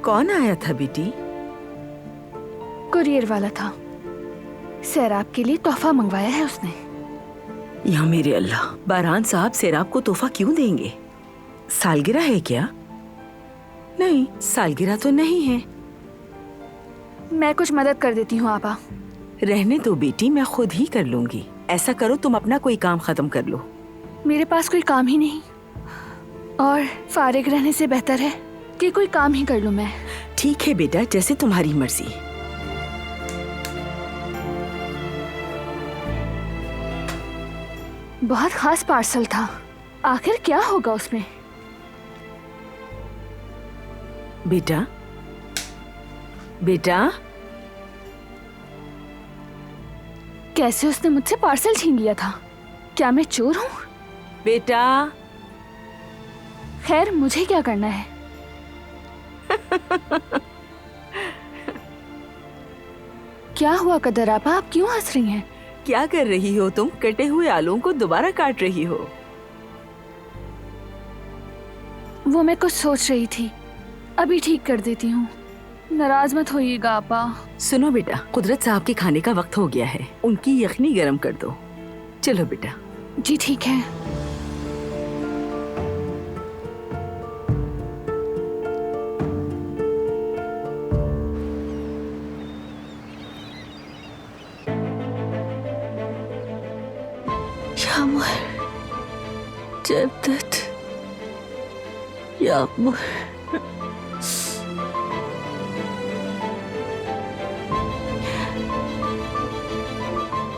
कौन आया था बेटी? कुरियर वाला था। सैराब के लिए तोहफा मंगवाया है उसने। या मेरे अल्लाह, बारान साहब सैराब को तोहफा क्यों देंगे? सालगिरह है क्या? नहीं, सालगिरह तो नहीं है। मैं कुछ मदद कर देती हूँ आपा। रहने दो बेटी, मैं खुद ही कर लूंगी। ऐसा करो, तुम अपना कोई काम खत्म कर लो। मेरे पास कोई काम ही नहीं, और फारिग रहने से बेहतर है कि कोई काम ही कर लूँ मैं। ठीक है बेटा, जैसे तुम्हारी मर्जी। बहुत खास पार्सल था, आखिर क्या होगा उसमें? बेटा, बेटा, कैसे उसने मुझसे पार्सल छीन लिया था? क्या मैं चोर हूँ? बेटा। खैर, मुझे क्या करना है? क्या हुआ कदर आपा, आप क्यों हंस रही हैं? क्या कर रही हो तुम? कटे हुए आलूओं को दोबारा काट रही हो? वो मैं कुछ सोच रही थी, अभी ठीक कर देती हूँ। नाराज मत होइएगा आपा। सुनो बेटा, कुदरत साहब के खाने का वक्त हो गया है, उनकी यखनी गरम कर दो। चलो बेटा। जी ठीक है। जबदत, या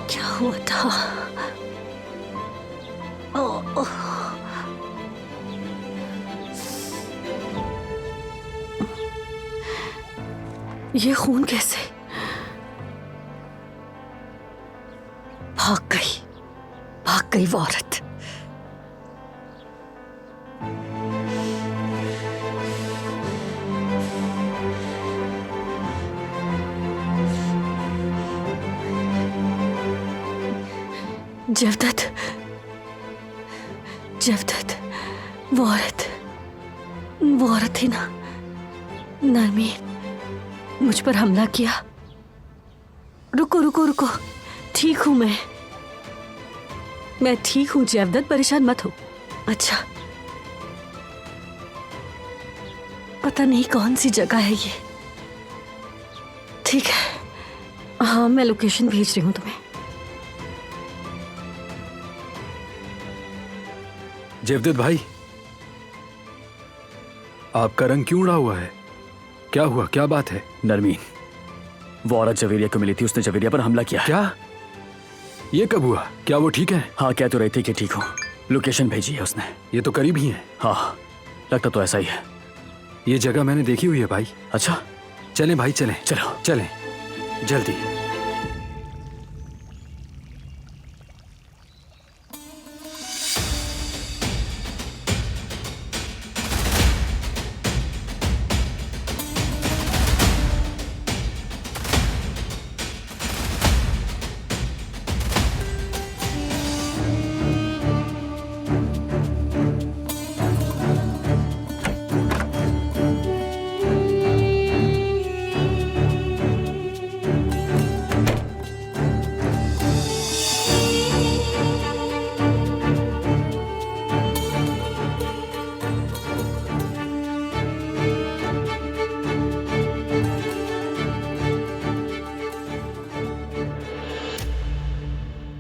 क्या हुआ था? ये खून कैसे? भाग गई वो औरत। जवदत, वो औरत थी ना, नरमीन, मुझ पर हमला किया। रुको, ठीक हूं मैं ठीक हूं जवदत, परेशान मत हो। अच्छा, पता नहीं कौन सी जगह है ये। ठीक है, हाँ मैं लोकेशन भेज रही हूँ तुम्हें। जवदत भाई, आपका रंग क्यों उड़ा हुआ है? क्या हुआ, क्या बात है? नरमीन, वो औरत जवेरिया को मिली थी, उसने जवेरिया पर हमला किया। क्या? ये कब हुआ? क्या वो ठीक है? हाँ, कह तो रही थी कि ठीक हो। लोकेशन भेजी है उसने। ये तो करीब ही है। हाँ, लगता तो ऐसा ही है। ये जगह मैंने देखी हुई है भाई। अच्छा, चलें भाई, चलें जल्दी।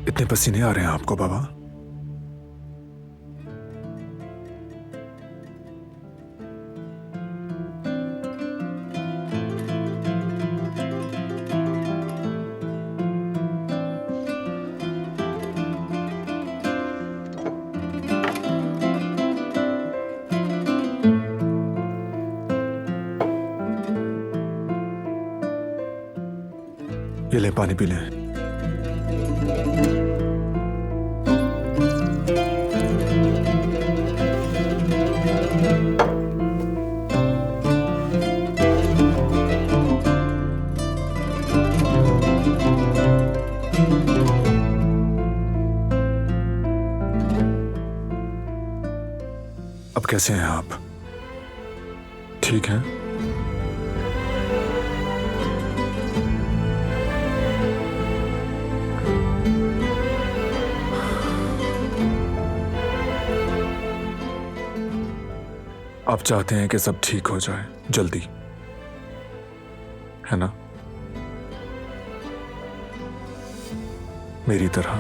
इतने पसीने आ रहे हैं आपको बाबा? ये ले, पानी पी लें। अब कैसे हैं आप? ठीक हैं? आप चाहते हैं कि सब ठीक हो जाए जल्दी, है ना? मेरी तरह।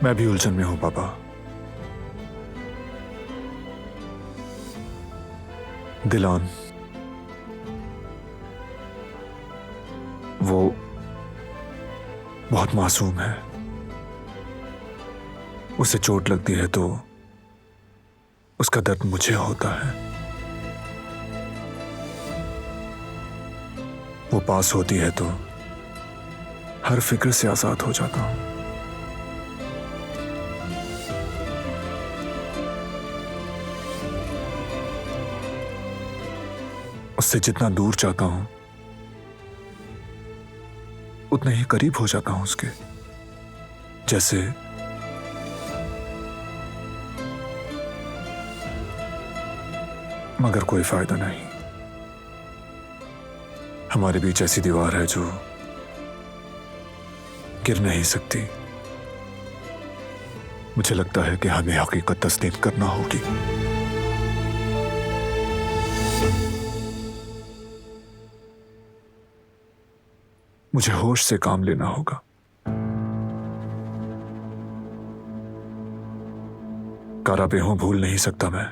मैं भी उलझन में हूं पापा। दिलान, वो बहुत मासूम है। उसे चोट लगती है तो उसका दर्द मुझे होता है। वो पास होती है तो हर फिक्र से आजाद हो जाता हूं। उससे जितना दूर जाता हूं उतना ही करीब हो जाता हूं उसके। जैसे मगर कोई फायदा नहीं। हमारे बीच ऐसी दीवार है जो गिर नहीं सकती। मुझे लगता है कि हमें हकीकत तस्लीम करना होगी। मुझे होश से काम लेना होगा। कारा बेहों भूल नहीं सकता मैं।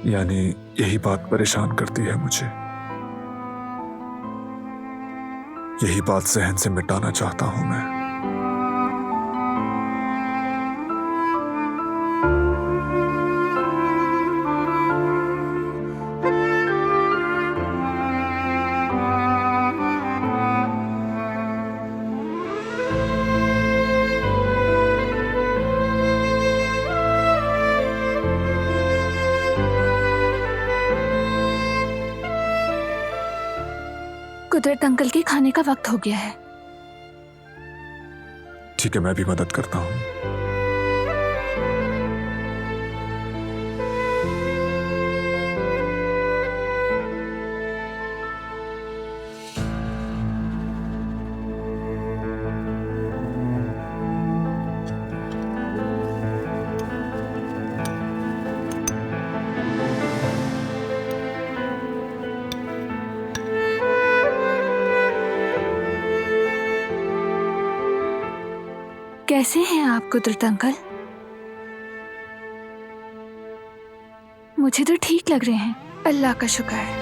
यानी यही बात परेशान करती है मुझे। यही बात जहन से मिटाना चाहता हूं मैं। कुदरत अंकल के खाने का वक्त हो गया है। ठीक है, मैं भी मदद करता हूं। कैसे हैं आप कुदरत अंकल? मुझे तो ठीक लग रहे हैं, अल्लाह का शुक्र है।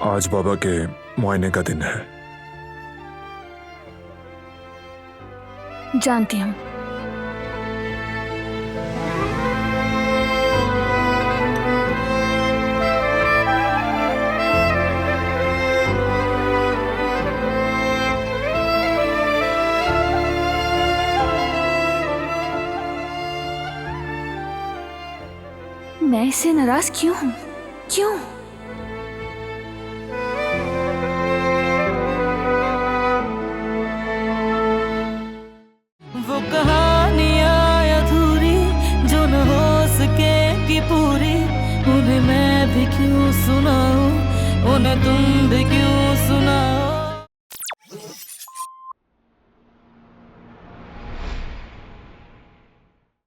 आज बाबा के मुआयने का दिन है। जानती हूँ। मैं इससे नाराज क्यों हूं? क्यों? वो कहानियां अधूरी जो न हो सकेगी पूरी, उन्हें मैं भी क्यों सुनाऊं, उन्हें तुम भी क्यों सुनाओ।